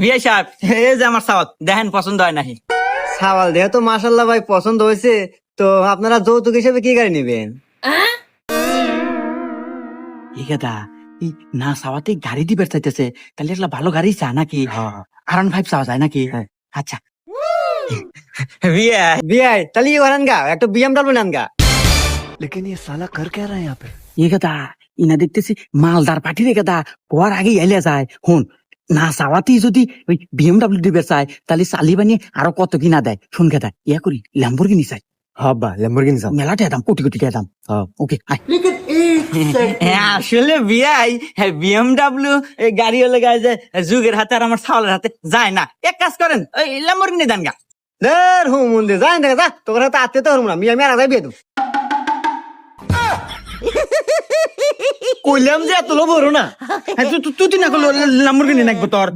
বিআই সাহেব, এই যে আমার সাওয়াত দেখেন পছন্দ হয় নাকি? সাওয়াল দেহ তো মাশাল্লাহ ভাই পছন্দ হয়েছে। তো আপনারা যৌতুক হিসেবে কি গাড়ি নেবেন? ঠিক আছে, এই না সাওয়াতে গাড়ি দিবে চাইতেছে, তাহলে একটা ভালো গাড়ি চা নাকি? R15 চাওয়া যায় নাকি? আচ্ছা বিআই, বিআই তাহলে ই করেন গা, একটা BMW নেন গা। এই কথা ইনা দেখতেছি মালদার পার্টি রে কথা পর আগে এলে যায়। হুন, না চাওয়াতেই যদি ওই BMW দিবে চায়, তাহলে চালি বানিয়ে আরো কত কিনা দেয়। শুন কথা ইয়া করি ল্যাম্বরগিনি চাই, হবা ল্যাম্বরগিনি চাও? মেলাটা দাম কোটি কোটি টাকা দাম। ওকে আসলে বিআই BMW গাড়ি হলে গায়ে যে যুগের হাতে আর আমার ছাওয়ালের হাতে যায় না। এক কাজ করেন, ওই ল্যাম্বরগিনি দেন গা। দের হুম মন্দির যাই দেখা যা, তোর হাতে আত্মীয় তো হরমু না, আমি আর আগে বিয়ে দেবো। কইলাম যে এত লোভ হরো না, তুই না করলো ল্যাম্বরগিনি নাকবো তোর